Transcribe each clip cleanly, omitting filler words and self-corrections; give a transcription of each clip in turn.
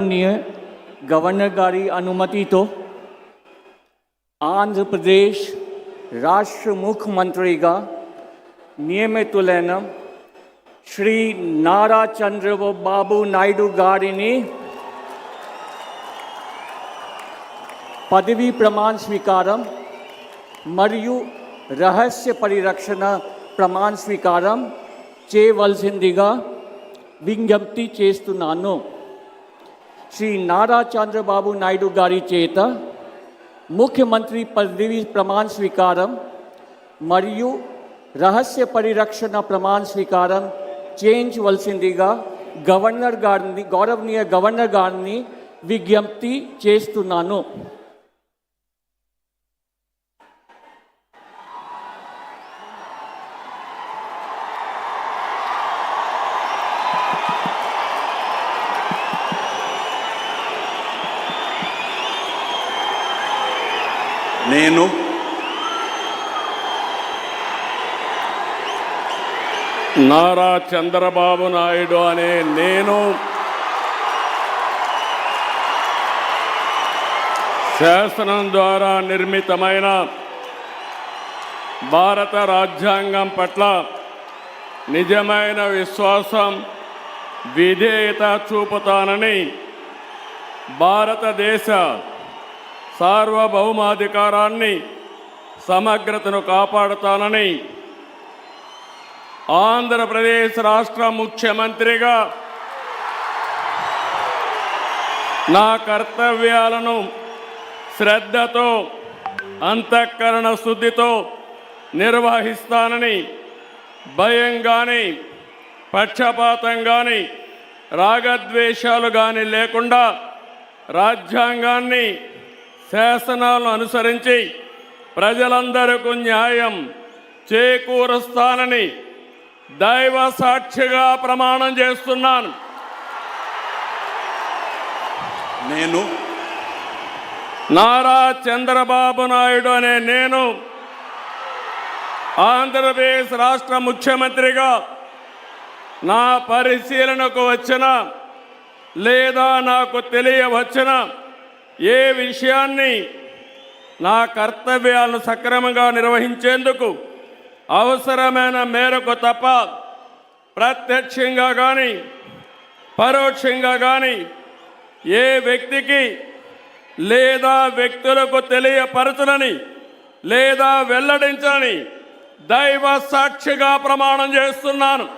Governor गारी अनुमति तो आंध्र प्रदेश राष्ट्र मुख्यमंत्री का नियमितुलैन श्री नारा चंद्रबाबु नायडू गारिनी पदवी प्रमाण स्वीकारम मरियु रहस्य परिरक्षण प्रमाण स्वीकारम చేయవలసిందిగా విజ్ఞప్తి చేస్తున్నాను। श्री नारा चंद्रबाबु नायडू गारी చేత मुख्यमंत्री पदवी प्रमाण स्वीकारम मरियु रहस्य परिरक्षण प्रमाण स्वीकारम చేయించవలసిందిగా గౌరవనీయ గవర్నర్ గారిని విజ్ఞప్తి చేస్తున్నాను। నేను నారా చంద్రబాబు నాయుడు అనే నేను శాసనం ద్వారా నిర్మితమైన భారత రాజ్యాంగం పట్ల నిజమైన విశ్వాసం విధేయత చూపుతానని భారతదేశ సార్వభౌమాధికారాన్ని సమగ్రతను కాపాడుతానని ఆంధ్రప్రదేశ్ రాష్ట్ర ముఖ్యమంత్రిగా నా కర్తవ్యాలను శ్రద్ధతో అంతఃకరణ శుద్ధితో నిర్వహిస్తానని భయం కానీ పక్షపాతం కానీ రాగద్వేషాలు కానీ లేకుండా రాజ్యాంగాన్ని శాసనాలను అనుసరించి ప్రజలందరికీ న్యాయం చేకూరుస్తానని దైవ సాక్షిగా ప్రమాణం చేస్తున్నాను। నేను నారా చంద్రబాబు నాయుడు అనే నేను ఆంధ్రప్రదేశ్ రాష్ట్ర ముఖ్యమంత్రిగా నా పరిశీలనకు వచ్చిన లేదా నాకు తెలియవచ్చిన ఏ విషయాన్ని నా కర్తవ్యాలను సక్రమంగా నిర్వహించేందుకు అవసరమైన మేరకు తప్ప ప్రత్యక్షంగా కానీ పరోక్షంగా కానీ ఏ వ్యక్తికి లేదా వ్యక్తులకు తెలియపరచనని లేదా వెల్లడించని దైవ సాక్షిగా ప్రమాణం చేస్తున్నాను।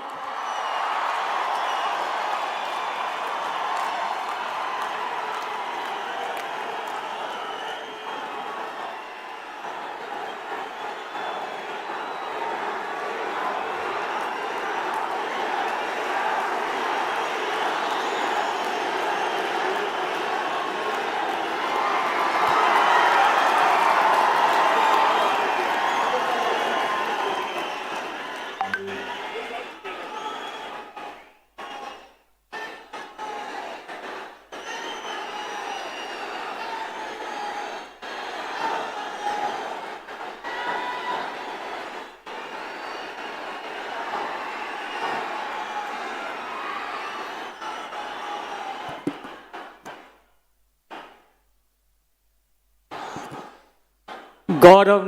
गौरव